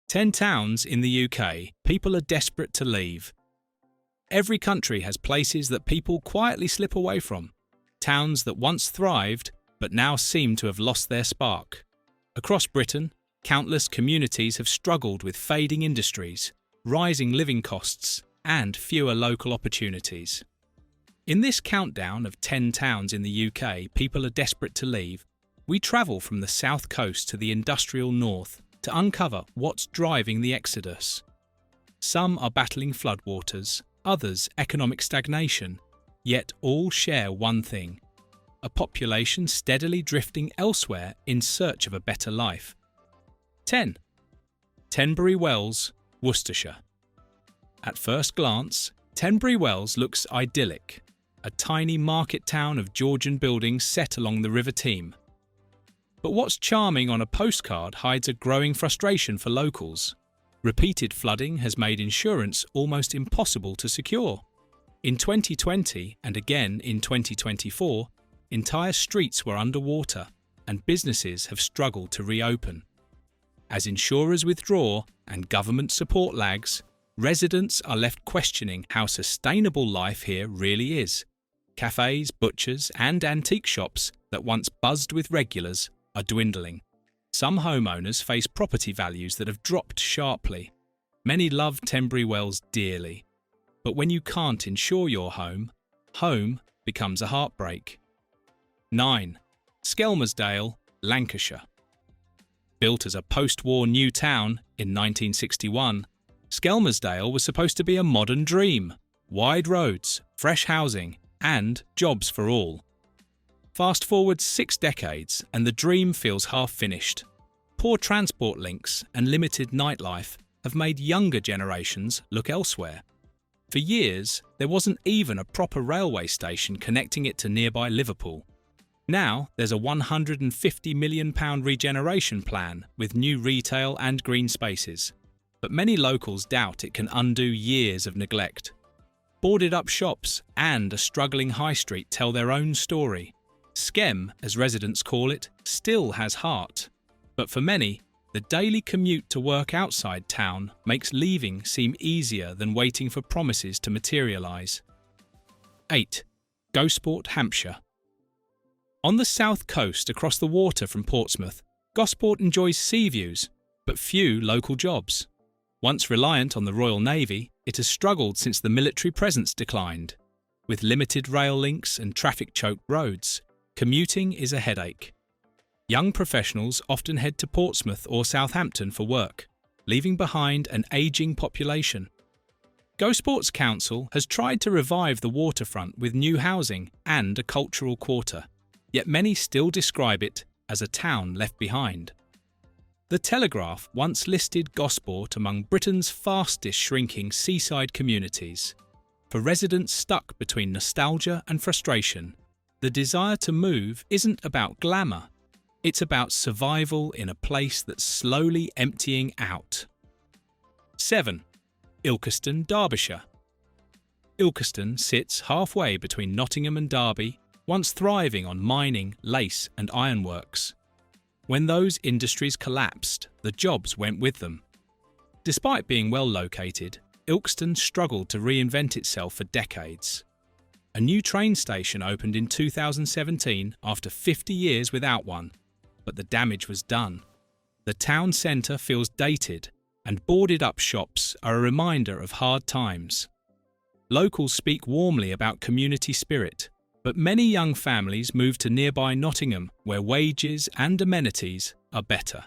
10 towns in the UK people are desperate to leave. Every country has places that people quietly slip away from, towns that once thrived but now seem to have lost their spark. Across Britain, countless communities have struggled with fading industries, rising living costs, and fewer local opportunities. In this countdown of 10 towns in the UK people are desperate to leave, we travel from the south coast to the industrial north to uncover what's driving the exodus. Some are battling floodwaters, others economic stagnation, yet all share one thing: a population steadily drifting elsewhere in search of a better life. 10. Tenbury Wells, Worcestershire. At first glance, Tenbury Wells looks idyllic, a tiny market town of Georgian buildings set along the River Teme. But what's charming on a postcard hides a growing frustration for locals. Repeated flooding has made insurance almost impossible to secure. In 2020 and again in 2024, entire streets were underwater and businesses have struggled to reopen. As insurers withdraw and government support lags, residents are left questioning how sustainable life here really is. Cafes, butchers, and antique shops that once buzzed with regulars are dwindling. Some homeowners face property values that have dropped sharply. Many love Tenbury Wells dearly. But when you can't insure your home, home becomes a heartbreak. 9. Skelmersdale, Lancashire. Built as a post-war new town in 1961, Skelmersdale was supposed to be a modern dream: wide roads, fresh housing, and jobs for all. Fast forward 6 decades and the dream feels half-finished. Poor transport links and limited nightlife have made younger generations look elsewhere. For years, there wasn't even a proper railway station connecting it to nearby Liverpool. Now there's a £150 million regeneration plan with new retail and green spaces. But many locals doubt it can undo years of neglect. Boarded-up shops and a struggling high street tell their own story. Skem, as residents call it, still has heart. But for many, the daily commute to work outside town makes leaving seem easier than waiting for promises to materialise. 8. Gosport, Hampshire. On the south coast across the water from Portsmouth, Gosport enjoys sea views, but few local jobs. Once reliant on the Royal Navy, it has struggled since the military presence declined. With limited rail links and traffic-choked roads, commuting is a headache. Young professionals often head to Portsmouth or Southampton for work, leaving behind an ageing population. Gosport's council has tried to revive the waterfront with new housing and a cultural quarter, yet many still describe it as a town left behind. The Telegraph once listed Gosport among Britain's fastest shrinking seaside communities. For residents stuck between nostalgia and frustration, the desire to move isn't about glamour. It's about survival in a place that's slowly emptying out. 7. Ilkeston, Derbyshire. Ilkeston sits halfway between Nottingham and Derby, once thriving on mining, lace and ironworks. When those industries collapsed, the jobs went with them. Despite being well located, Ilkeston struggled to reinvent itself for decades. A new train station opened in 2017 after 50 years without one, but the damage was done. The town centre feels dated, and boarded-up shops are a reminder of hard times. Locals speak warmly about community spirit, but many young families move to nearby Nottingham, where wages and amenities are better.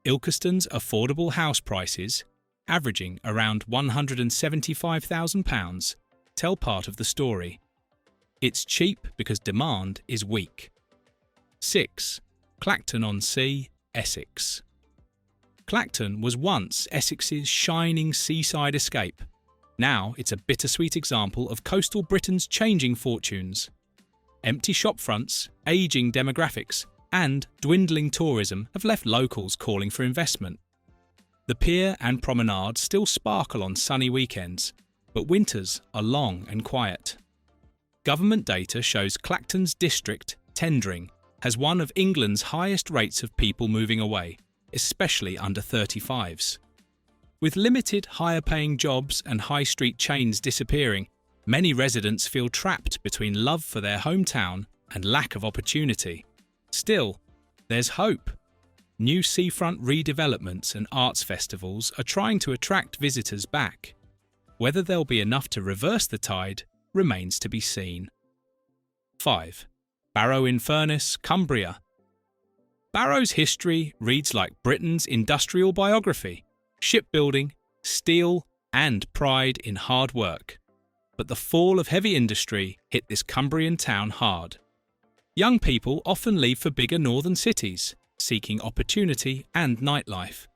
Ilkeston's affordable house prices, averaging around £175,000, tell part of the story. It's cheap because demand is weak. 6. Clacton-on-sea, Essex. Clacton was once Essex's shining seaside escape. Now it's a bittersweet example of coastal Britain's changing fortunes. Empty shopfronts, ageing demographics, and dwindling tourism have left locals calling for investment. The pier and promenade still sparkle on sunny weekends, but winters are long and quiet. Government data shows Clacton's district, tendering, has one of England's highest rates of people moving away, especially under 35s. With limited higher-paying jobs and high street chains disappearing, many residents feel trapped between love for their hometown and lack of opportunity. Still, there's hope. New seafront redevelopments and arts festivals are trying to attract visitors back. Whether there'll be enough to reverse the tide remains to be seen. 5. Barrow-in-Furness, Cumbria. Barrow's history reads like Britain's industrial biography: shipbuilding, steel, and pride in hard work. But the fall of heavy industry hit this Cumbrian town hard. Young people often leave for bigger northern cities, seeking opportunity and nightlife.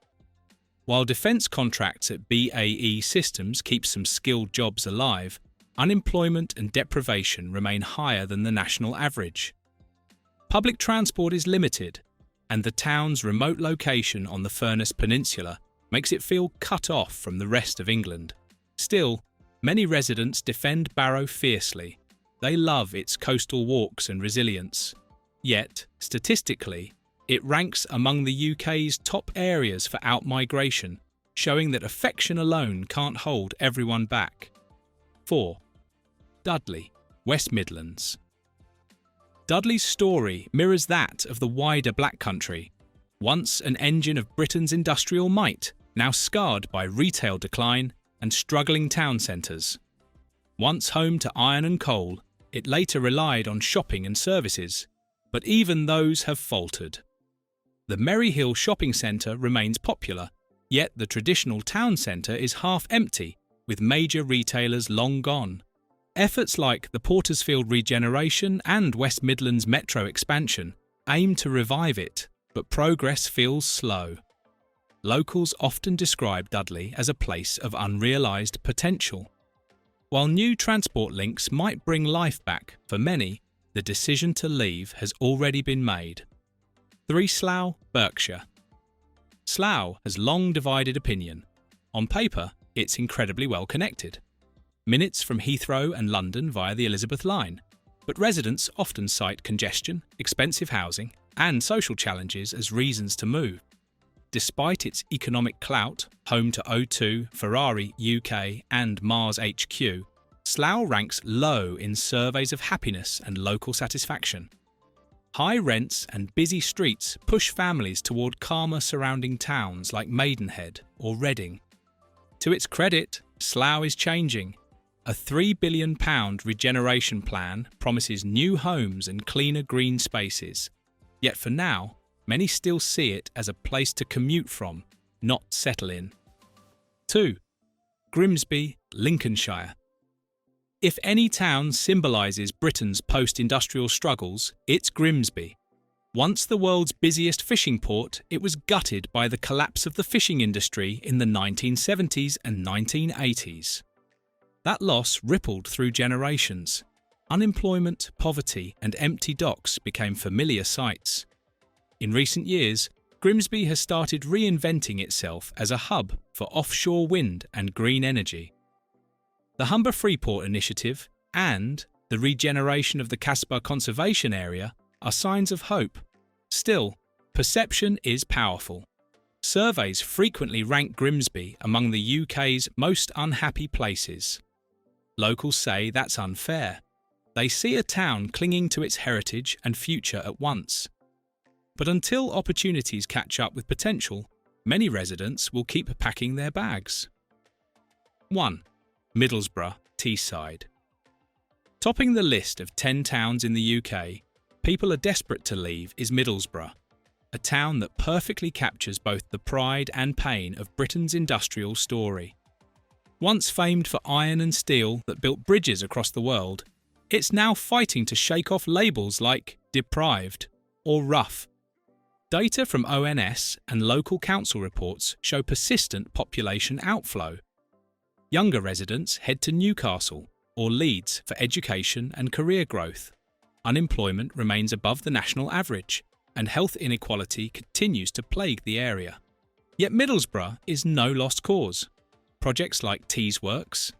While defence contracts at BAE Systems keep some skilled jobs alive, unemployment and deprivation remain higher than the national average. Public transport is limited, and the town's remote location on the Furness Peninsula makes it feel cut off from the rest of England. Still, many residents defend Barrow fiercely. They love its coastal walks and resilience. Yet, statistically, it ranks among the UK's top areas for outmigration, showing that affection alone can't hold everyone back. 4. Dudley, West Midlands. Dudley's story mirrors that of the wider Black Country, once an engine of Britain's industrial might, now scarred by retail decline and struggling town centres. Once home to iron and coal, it later relied on shopping and services, but even those have faltered. The Merryhill shopping centre remains popular, yet the traditional town centre is half empty, with major retailers long gone. Efforts like the Portersfield regeneration and West Midlands metro expansion aim to revive it, but progress feels slow. Locals often describe Dudley as a place of unrealised potential. While new transport links might bring life back, for many, the decision to leave has already been made. 3. Slough, Berkshire. Slough has long divided opinion. On paper, it's incredibly well connected. Minutes from Heathrow and London via the Elizabeth line, but residents often cite congestion, expensive housing, and social challenges as reasons to move. Despite its economic clout, home to O2, Ferrari UK, and Mars HQ, Slough ranks low in surveys of happiness and local satisfaction. High rents and busy streets push families toward calmer surrounding towns like Maidenhead or Reading. To its credit, Slough is changing. A £3 billion regeneration plan promises new homes and cleaner green spaces. Yet for now, many still see it as a place to commute from, not settle in. 2. Grimsby, Lincolnshire. If any town symbolises Britain's post-industrial struggles, it's Grimsby. Once the world's busiest fishing port, it was gutted by the collapse of the fishing industry in the 1970s and 1980s. That loss rippled through generations. Unemployment, poverty, and empty docks became familiar sights. In recent years, Grimsby has started reinventing itself as a hub for offshore wind and green energy. The Humber Freeport Initiative and the regeneration of the Casbah Conservation Area are signs of hope. Still, perception is powerful. Surveys frequently rank Grimsby among the UK's most unhappy places. Locals say that's unfair. They see a town clinging to its heritage and future at once. But until opportunities catch up with potential, many residents will keep packing their bags. 1. Middlesbrough, Teesside. Topping the list of 10 towns in the UK, people are desperate to leave is Middlesbrough, a town that perfectly captures both the pride and pain of Britain's industrial story. Once famed for iron and steel that built bridges across the world, it's now fighting to shake off labels like deprived or rough. Data from ONS and local council reports show persistent population outflow. Younger residents head to Newcastle or Leeds for education and career growth. Unemployment remains above the national average, and health inequality continues to plague the area. Yet Middlesbrough is no lost cause. Projects like Tees Works,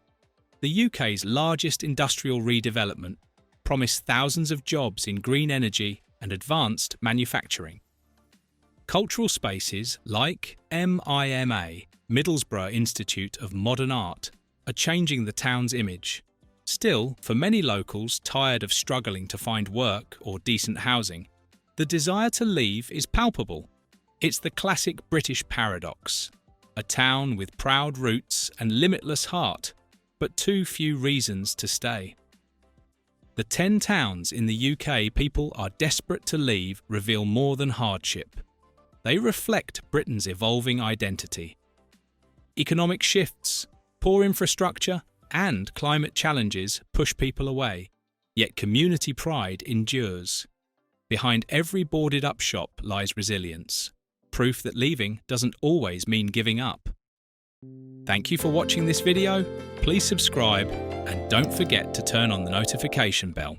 the UK's largest industrial redevelopment, promise thousands of jobs in green energy and advanced manufacturing. Cultural spaces like MIMA, Middlesbrough Institute of Modern Art, are changing the town's image. Still, for many locals tired of struggling to find work or decent housing, the desire to leave is palpable. It's the classic British paradox: a town with proud roots and limitless heart, but too few reasons to stay. The 10 towns in the UK people are desperate to leave reveal more than hardship. They reflect Britain's evolving identity. Economic shifts, poor infrastructure, and climate challenges push people away, yet community pride endures. Behind every boarded-up shop lies resilience, proof that leaving doesn't always mean giving up. Thank you for watching this video. Please subscribe and don't forget to turn on the notification bell.